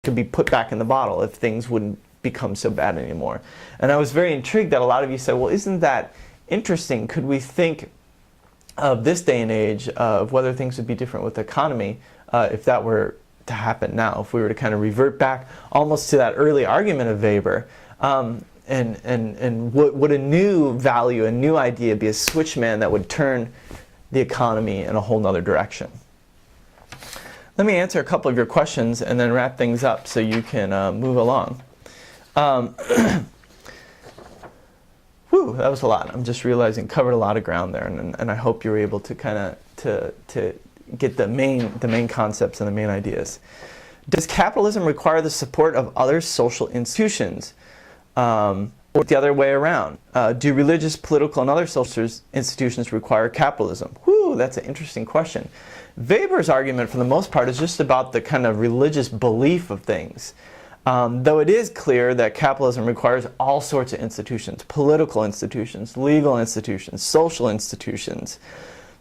could be put back in the bottle if things wouldn't become so bad anymore. And I was very intrigued that a lot of you said, well, isn't that interesting? Could we think of this day and age of whether things would be different with the economy if that were to happen now, if we were to kind of revert back almost to that early argument of Weber, and would a new value, a new idea be a switchman that would turn the economy in a whole nother direction? Let me answer a couple of your questions and then wrap things up so you can move along. Whew, that was a lot. I'm just realizing covered a lot of ground there, and I hope you were able to kind of to get the main concepts and the main ideas. Does capitalism require the support of other social institutions, or the other way around? Do religious, political, and other social institutions require capitalism? Whew, that's an interesting question. Weber's argument, for the most part, is just about the kind of religious belief of things. Though it is clear that capitalism requires all sorts of institutions, political institutions, legal institutions, social institutions.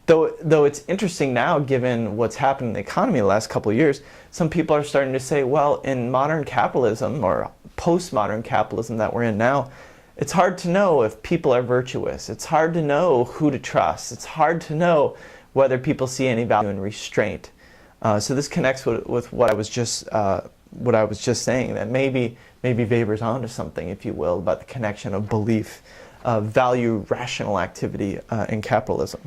Though it's interesting now, given what's happened in the economy the last couple of years, some people are starting to say, well, in modern capitalism, or postmodern capitalism that we're in now, it's hard to know if people are virtuous. It's hard to know who to trust. It's hard to know whether people see any value in restraint. So this connects with what I was just saying, that maybe Weber's onto something, if you will, about the connection of belief, value, rational activity in capitalism.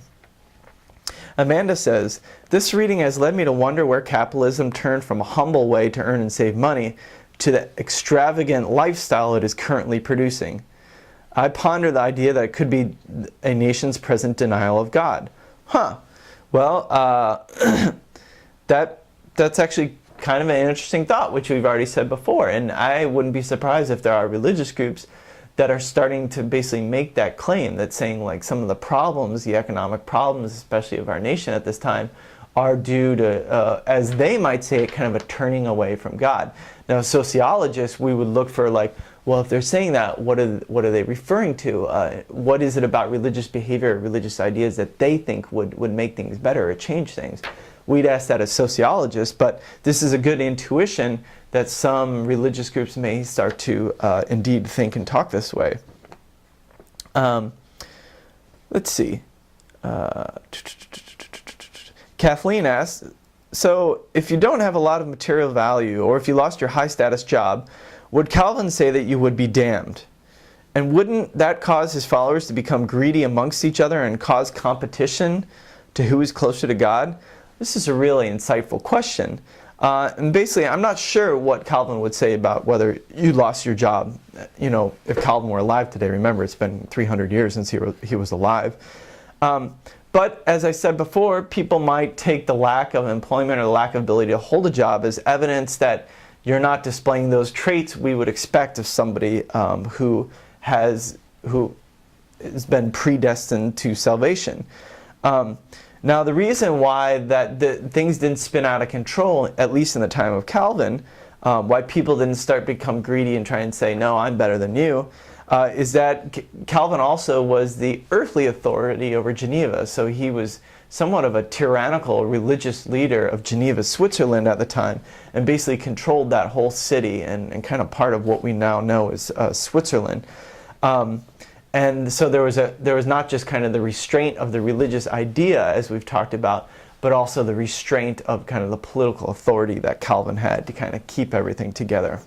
Amanda says, this reading has led me to wonder where capitalism turned from a humble way to earn and save money to the extravagant lifestyle it is currently producing. I ponder the idea that it could be a nation's present denial of God. Huh. Well, that's actually kind of an interesting thought, which we've already said before. And I wouldn't be surprised if there are religious groups that are starting to basically make that claim, that's saying like some of the problems, the economic problems, especially of our nation at this time, are due to, as they might say, kind of a turning away from God. Now, sociologists, we would look for like, well, if they're saying that, what are they referring to? What is it about religious behavior, religious ideas that they think would make things better or change things? We'd ask that as sociologists, but this is a good intuition that some religious groups may start to indeed think and talk this way. Let's see. Kathleen asks, so if you don't have a lot of material value, or if you lost your high status job, would Calvin say that you would be damned? And wouldn't that cause his followers to become greedy amongst each other and cause competition to who is closer to God? This is a really insightful question. And basically, I'm not sure what Calvin would say about whether you lost your job. You know, if Calvin were alive today, remember, it's been 300 years since he was alive. But as I said before, people might take the lack of employment or the lack of ability to hold a job as evidence that you're not displaying those traits we would expect of somebody who has been predestined to salvation. Now, the reason why things didn't spin out of control, at least in the time of Calvin, why people didn't start become greedy and try and say, no, I'm better than you, is that Calvin also was the earthly authority over Geneva. So he was somewhat of a tyrannical religious leader of Geneva, Switzerland at the time, and basically controlled that whole city and kind of part of what we now know as Switzerland. And so there was not just kind of the restraint of the religious idea, as we've talked about, but also the restraint of kind of the political authority that Calvin had to kind of keep everything together.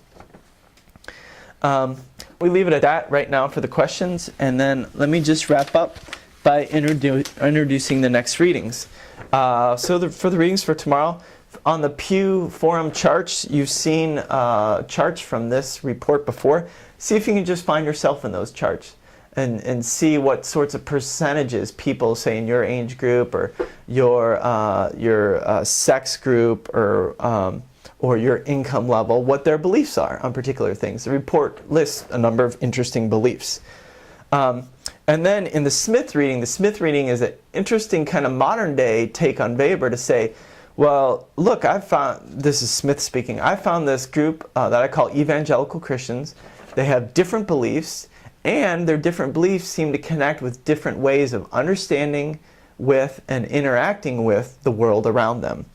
We leave it at that right now for the questions, and then let me just wrap up by introducing the next readings. For the readings for tomorrow, on the Pew Forum charts, you've seen charts from this report before. See if you can just find yourself in those charts. And see what sorts of percentages people, say in your age group or your sex group or your income level, what their beliefs are on particular things. The report lists a number of interesting beliefs. And then in the Smith reading is an interesting kind of modern day take on Weber to say, well, look, this is Smith speaking, I found this group that I call evangelical Christians. They have different beliefs, and their different beliefs seem to connect with different ways of understanding with and interacting with the world around them.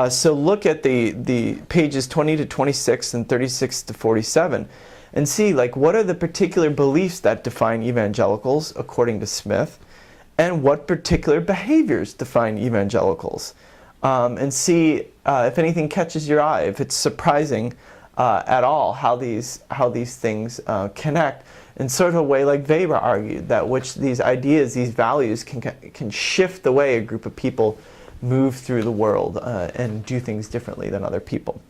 So look at the pages 20 to 26 and 36 to 47 and see, like, what are the particular beliefs that define evangelicals according to Smith, and what particular behaviors define evangelicals, and see if anything catches your eye, if it's surprising at all how these things connect in sort of a way like Weber argued, that which these ideas, these values can shift the way a group of people move through the world and do things differently than other people.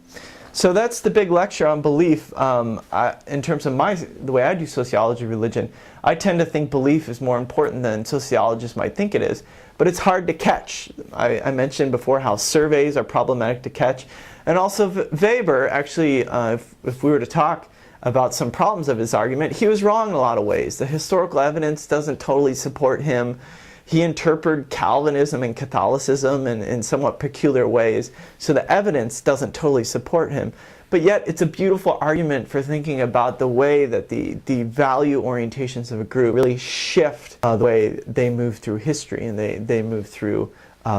So that's the big lecture on belief. In terms of the way I do sociology of religion, I tend to think belief is more important than sociologists might think it is, but it's hard to catch. I mentioned before how surveys are problematic to catch, and also Weber, actually, if we were to talk about some problems of his argument, he was wrong in a lot of ways. The historical evidence doesn't totally support him. He interpreted Calvinism and Catholicism in somewhat peculiar ways, so the evidence doesn't totally support him. But yet, it's a beautiful argument for thinking about the way that the value orientations of a group really shift the way they move through history and they move through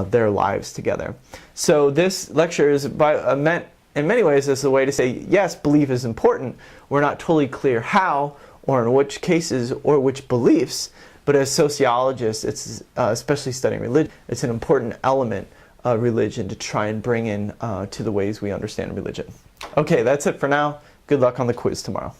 their lives together. So this lecture is meant in many ways as a way to say, yes, belief is important. We're not totally clear how, or in which cases, or which beliefs, but as sociologists, it's especially studying religion, it's an important element of religion to try and bring in to the ways we understand religion. Okay, that's it for now. Good luck on the quiz tomorrow.